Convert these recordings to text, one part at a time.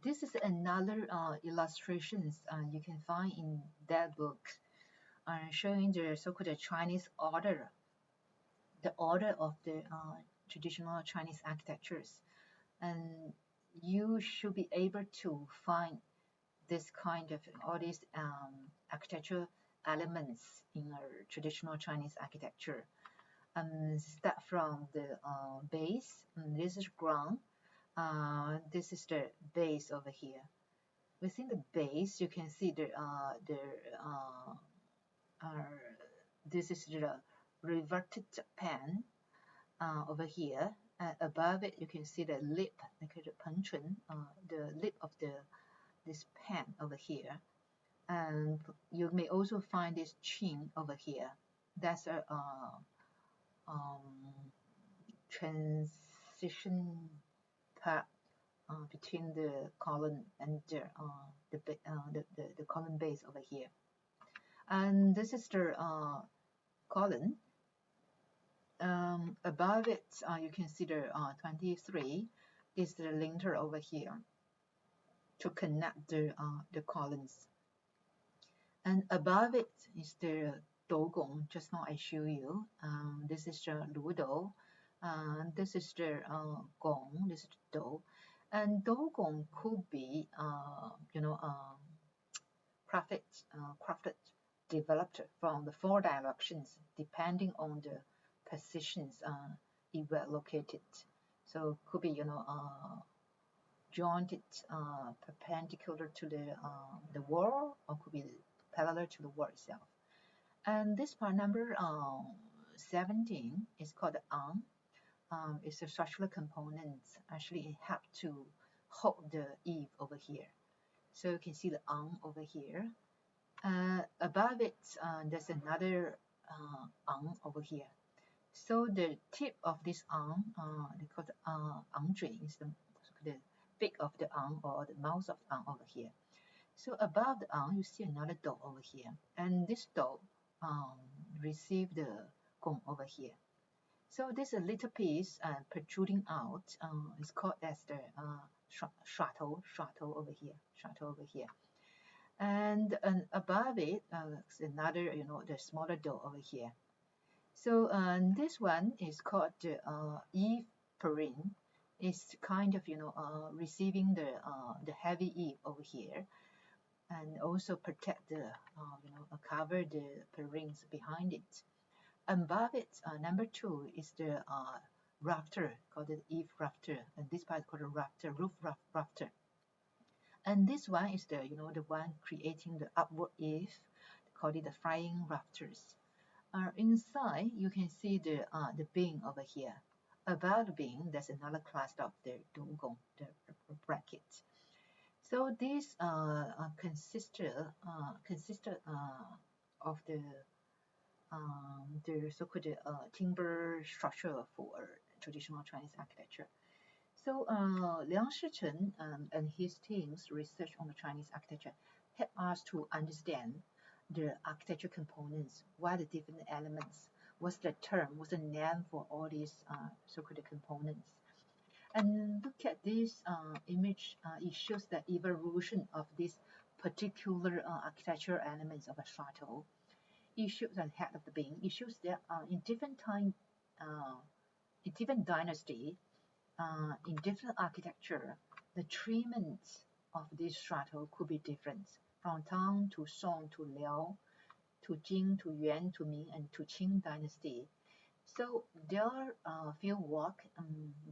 This is another illustrations you can find in that book, showing the so-called Chinese order, the order of the traditional Chinese architectures, and you should be able to find this kind of all these architectural elements in our traditional Chinese architecture. Start from the base. This is ground. This is the base over here. Within the base, you can see this is the reverted pan over here. Above it, you can see the lip, like the penchun, the lip of this pan over here. And you may also find this chin over here. That's a transition part between the column and the column base over here. And this is the column. Above it, you can see the 23 is the linter over here to connect the columns. And above it is the dogong. Just now I show you. This is the ludo. This is the gong. This is the do. And dogong could be, crafted, developed from the 4 directions, depending on the positions it were located. So could be, jointed perpendicular to the wall, or could be parallel to the wall itself. And this part number 17 is called the arm. It's a structural component. Actually, it helps to hold the eave over here. So you can see the arm over here. Above it, there's another arm over here. So the tip of this arm, they call the arm is the beak of the arm, or the mouth of the arm over here. So above the arm, you see another door over here, and this door receive the gong over here. So this a little piece protruding out is called as the shuttle over here, and above it another, the smaller door over here. So this one is called the eave perin. It's kind of receiving the heavy eave over here, and also protect the cover the perins behind it. Above it, number 2 is the rafter, called the eave rafter, and this part is called a rafter, roof rafter. And this one is the the one creating the upward eave, called it the flying rafters. Inside, you can see the beam over here. Above the beam, there's another cluster of the dogong, the bracket. So this consisted of the so-called timber structure for traditional Chinese architecture. So Liang Shichen and his team's research on the Chinese architecture helped us to understand the architecture components, what the different elements, what's the term, what's the name for all these so-called components. And look at this image. It shows the evolution of this particular architectural elements of a shuttle. It shows the head of the beam. It shows that in different time, in different dynasty, in different architecture, the treatment of this shuttle could be different. From Tang to Song to Liao to Jing to Yuan to Ming and to Qing dynasty. So their field work,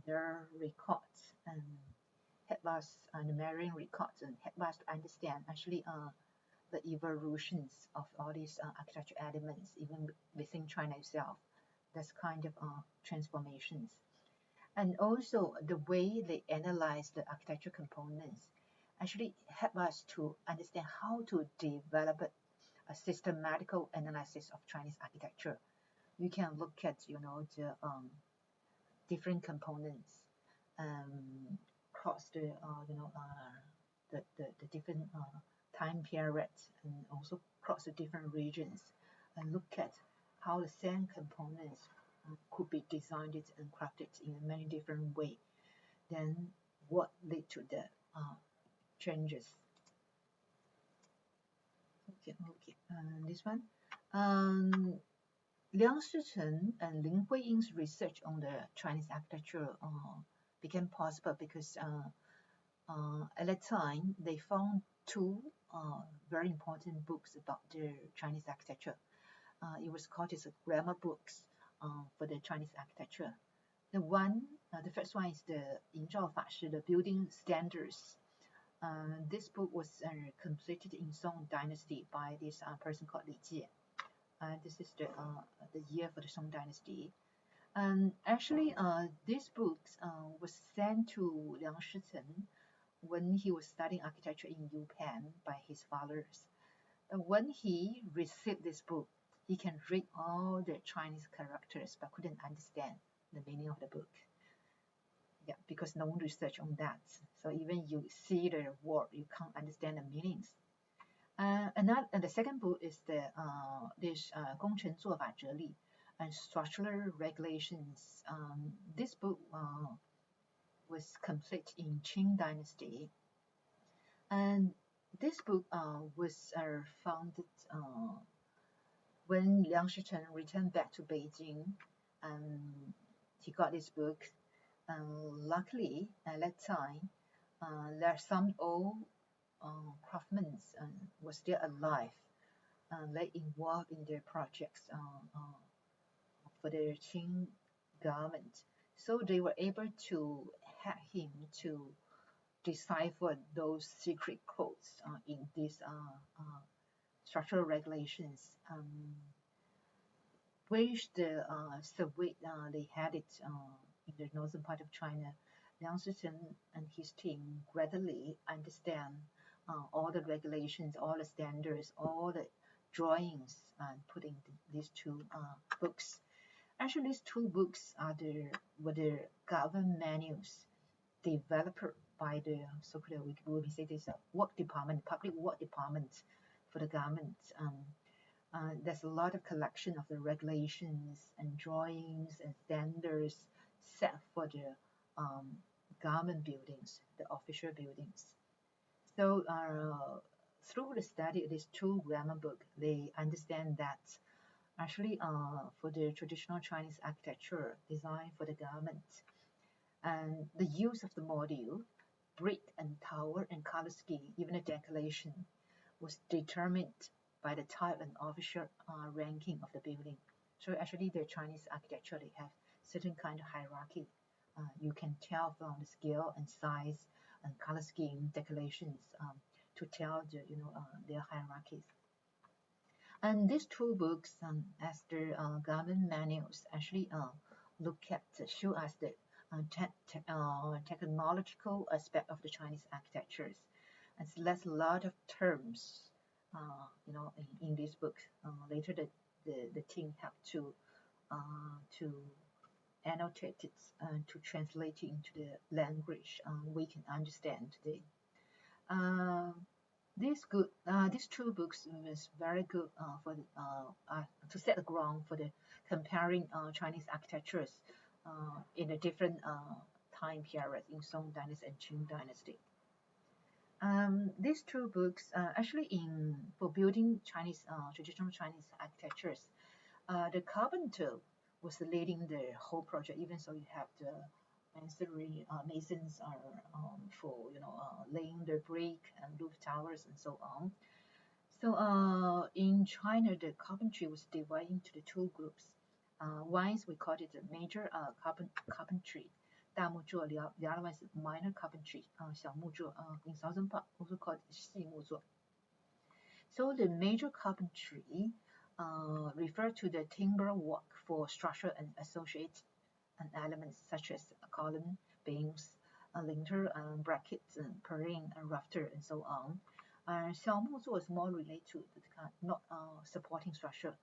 their records, and help us, the marine records, and help us to understand actually the evolutions of all these architecture elements, even within China itself. That's kind of transformations. And also the way they analyze the architecture components actually help us to understand how to develop a systematical analysis of Chinese architecture. You can look at the different components across the different time periods, and also across the different regions, and look at how the same components could be designed and crafted in many different ways. Then what led to the changes. Okay, this one. Liang Shichen and Lin Huiying's research on the Chinese architecture became possible because at that time they found two very important books about the Chinese architecture. It was called as grammar books for the Chinese architecture. The first one is the Yin Zhao Fa Shi, the building standards. This book was completed in Song Dynasty by this person called Li Jie. This is the year for the Song Dynasty. Actually, this book was sent to Liang Shichen when he was studying architecture in Yupan by his fathers. When he received this book, he can read all the Chinese characters but couldn't understand the meaning of the book. Yeah, because no research on that. So even you see the word, you can't understand the meanings. And the second book is this 工程做法哲理 and structural regulations. This book was complete in Qing Dynasty, and this book was founded when Liang Shichen returned back to Beijing, and he got this book. Luckily, at that time, there are some old craftsmen were still alive. They involved in their projects for the Qing government. So they were able to hack him to decipher those secret codes in these structural regulations, which the Soviet they had it in the northern part of China. Liang Shichen and his team gradually understand all the regulations, all the standards, all the drawings, and put in these two books. Actually, these two books were the government manuals developed by the so-called, we say this work department, public work department for the government. There's a lot of collection of the regulations and drawings and standards set for the government buildings, the official buildings. So through the study of these two grammar books, they understand that actually for the traditional Chinese architecture designed for the government, and the use of the module, brick and tower and color scheme, even the decoration, was determined by the type and official ranking of the building. So actually the Chinese architecture, they have certain kind of hierarchy. You can tell from the scale and size and color scheme decorations to tell their hierarchies. And these two books, as the government manuals, actually show us the technological aspect of the Chinese architectures. And there's a lot of terms, in this book. Later, the team have to annotate it and to translate it into the language we can understand today. These two books was very good for to set the ground for the comparing Chinese architectures in a different time period in Song Dynasty and Qing Dynasty. These two books actually for building Chinese traditional Chinese architectures, the carpenter was leading the whole project. Even so, you have the ancillary masons for laying the brick and roof towers and so on. So in China, the carpentry was divided into the two groups. One is we call it the major carpentry, 大木作, the other one is minor carpentry, 小木作, in southern part also called 细木作. So the major carpentry refer to the timber work for structure and associated elements such as column, beams, lintel, brackets, and purlin, and rafter, and so on. 小木作 is more related to not supporting structure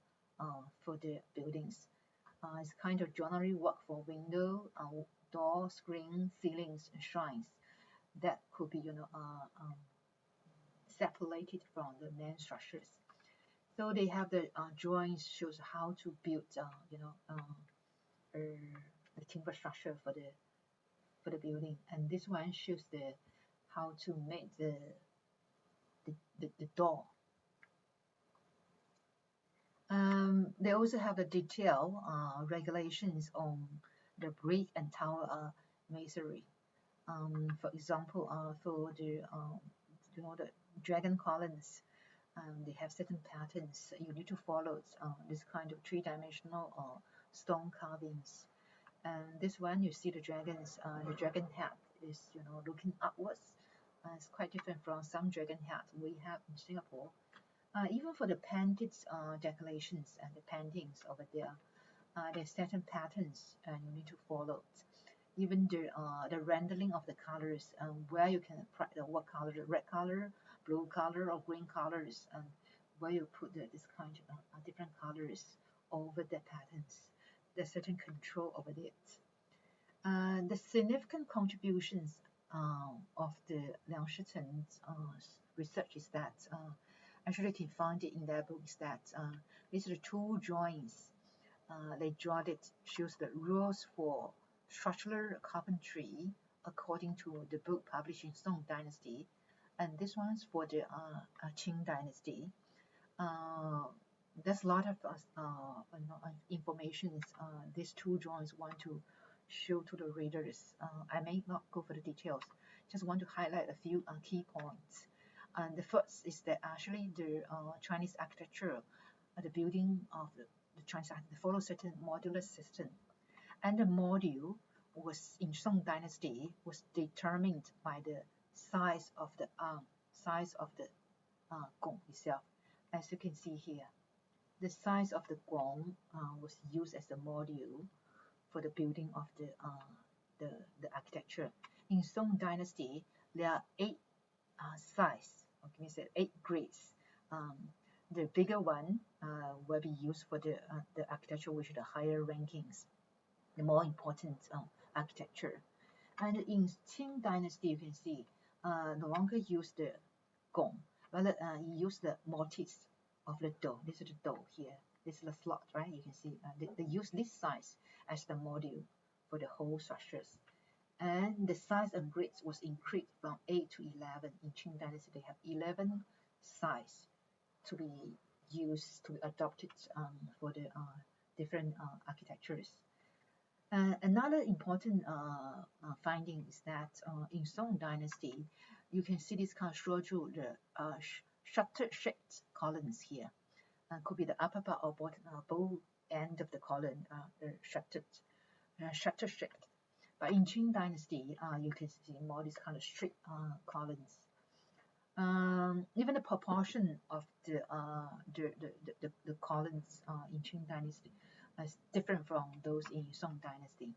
for the buildings. It's kind of joinery work for window, door, screen, ceilings, and shrines that could be separated from the main structures. So they have the drawings shows how to build the timber structure for for the building. And this one shows the how to make the door. They also have a detailed regulations on the brick and tower masonry. For example, for the the dragon columns, they have certain patterns. You need to follow this kind of three-dimensional stone carvings. And this one, you see the dragons. The dragon head is looking upwards. It's quite different from some dragon head we have in Singapore. Even for the painted decorations and the paintings over there, there's certain patterns and you need to follow. Even the rendering of the colors, where you can apply what color, the red color, blue color, or green colors, and where you put this kind of different colors over the patterns. There's certain control over it. The significant contributions of the Liang Shiten's research is that actually you can find it in their books that these are the two drawings. They draw it, shows the rules for structural carpentry according to the book published in Song Dynasty, and this one's for the Qing Dynasty. There's a lot of information. These two drawings want to show to the readers. I may not go for the details. Just want to highlight a few key points. And the first is that actually the Chinese architecture, the building of the Chinese architecture follows certain modular system, and the module was in Song Dynasty was determined by the size of the gong itself. As you can see here, the size of the gong was used as the module for the building of the architecture. In Song Dynasty, there are 8 size, okay, so 8 grades. The bigger one will be used for the architecture which are the higher rankings, the more important architecture. And in Qing Dynasty, you can see no longer use the gong, rather use the mortise of the dome. This is the dome here. This is the slot, right? You can see they use this size as the module for the whole structures. And the size of grids was increased from 8 to 11. In Qing Dynasty, they have 11 size to be used, to be adopted for the different architectures. Another important finding is that in Song Dynasty, you can see this kind of structure, the shutter-shaped columns here. Could be the upper part or bottom, both end of the column, the shutter-shaped. But in Qing Dynasty, you can see more this kind of straight columns. Even the proportion of the columns in Qing Dynasty is different from those in Song Dynasty.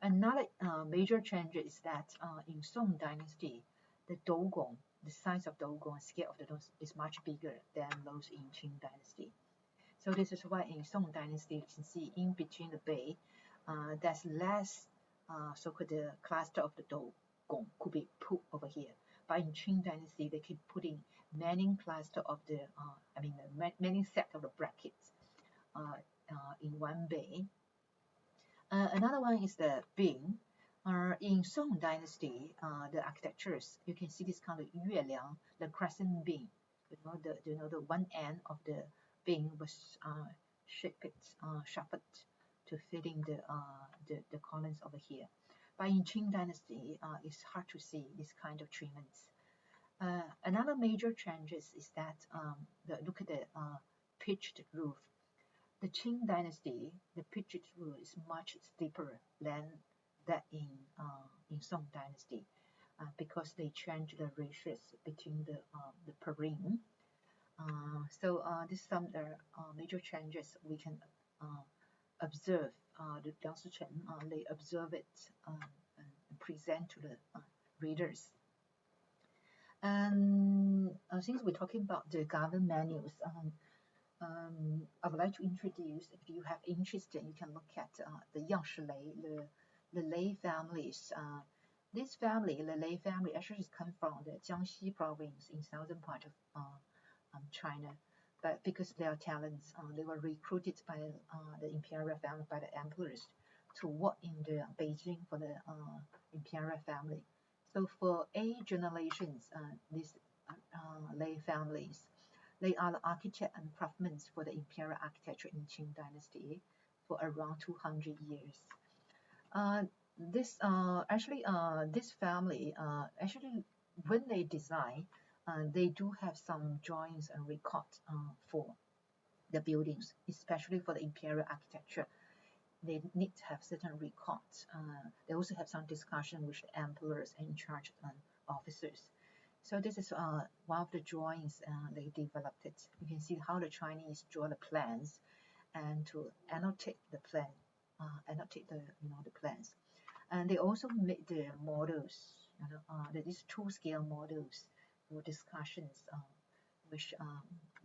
Another major change is that in Song Dynasty, the dogong, the size of dogong, scale of the dogong is much bigger than those in Qing Dynasty. So this is why in Song Dynasty, you can see in between the bay, there's less so-called the cluster of the dogong could be put over here. But in Qing Dynasty, they keep putting many cluster of the, many set of the brackets in one bay. Another one is the beam. In Song Dynasty, the architectures, you can see this kind of yueliang, the crescent beam. The one end of the beam was sharpened to fit in the columns over here. But in Qing Dynasty, it's hard to see this kind of treatments. Another major changes is that look at the pitched roof. The Qing Dynasty, the pitched roof is much steeper than that in Song Dynasty because they changed the ratios between the perim. So this is some of the major changes we can observe. The Liang Shichen, they observe it and present to the readers. And since we're talking about the garden manuals, I would like to introduce, if you have interest, you can look at the Yangshi Lei, the Lei families. This family, the Lei family, actually comes from the Jiangxi province in southern part of China. But because of their talents, they were recruited by the imperial family, by the emperors, to work in the Beijing for the imperial family. So for 8 generations, these Lei families, they are the architect and craftsmen for the imperial architecture in Qing dynasty for around 200 years. This family actually, when they design, they do have some drawings and records for the buildings, especially for the imperial architecture. They need to have certain records. They also have some discussion with the emperors and in charge officers. So this is one of the drawings they developed it. You can see how the Chinese draw the plans and to annotate the plan, annotate the plans. And they also made the models, these two-scale models for discussions with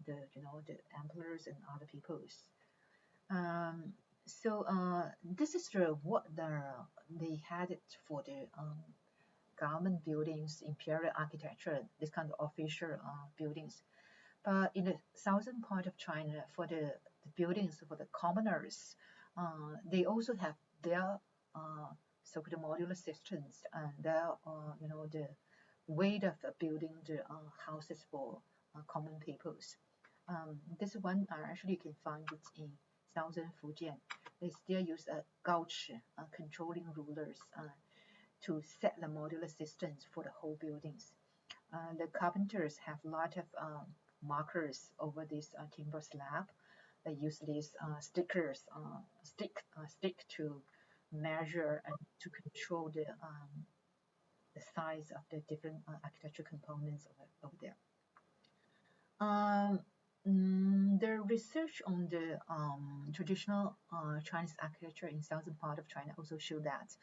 the emperors and other peoples. This is what they had it for the government buildings, imperial architecture, this kind of official buildings. But in the southern part of China, for the buildings for the commoners, they also have their so-called modular systems and their the way of building the houses for common peoples. This one actually you can find it in southern Fujian. They still use a gaochi controlling rulers to set the modular systems for the whole buildings. The carpenters have a lot of markers over this timber slab. They use these stick to measure and to control the size of the different architecture components over there. The research on the traditional Chinese architecture in southern part of China also show that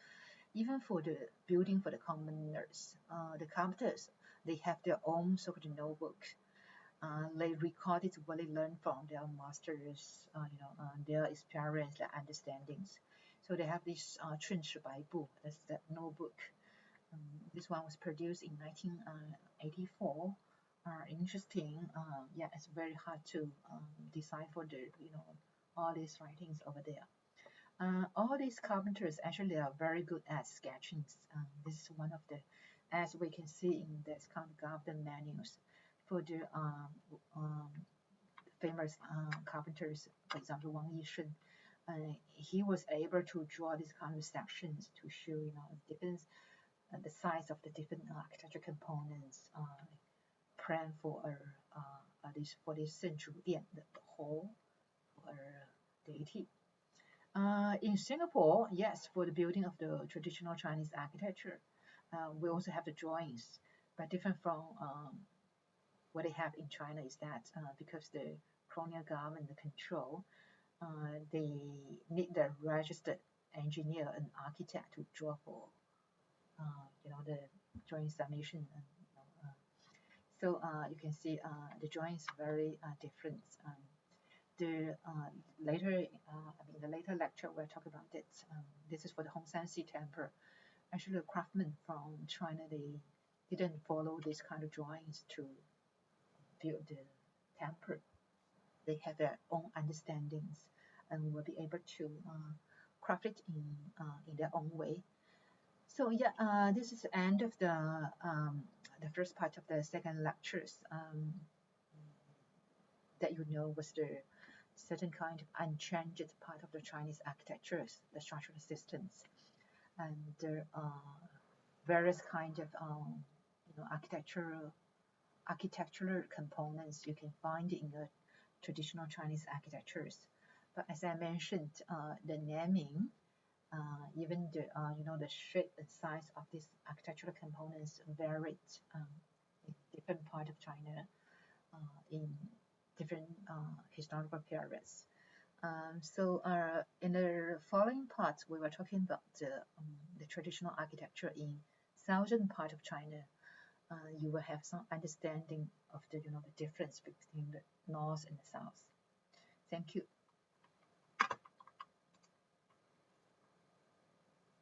even for the building for the commoners, the carpenters, they have their own sort of notebook. They recorded what they learned from their masters, their experience, their understandings. So they have this 春史白部, that's the notebook. This one was produced in 1984. Interesting. Yeah, it's very hard to decipher the all these writings over there. All these carpenters actually are very good at sketching. This is one of the, as we can see in this kind of garden manuals for the famous carpenters, for example, Wang Yishun. He was able to draw these kind of sections to show different the size of the different architecture components. Plan for this central the hall or deity. In Singapore, yes, for the building of the traditional Chinese architecture, we also have the drawings, but different from what they have in China is that because the colonial government, the control, they need the registered engineer and architect to draw for the drawing submission. So you can see the drawing is very different. The later lecture we'll talk about it. This is for the Hongsansi temple. Actually, the craftsmen from China, they didn't follow this kind of drawings to build the temple. They have their own understandings and will be able to craft it in their own way. So yeah, this is the end of the first part of the second lectures. That was the certain kind of unchanged part of the Chinese architectures, the structural systems, and the various kind of architectural components you can find in the traditional Chinese architectures. But as I mentioned, the naming, even the the shape and size of these architectural components varied in different part of China in different historical periods. So in the following parts, we were talking about the traditional architecture in southern part of China. You will have some understanding of the the difference between the north and the south. Thank you.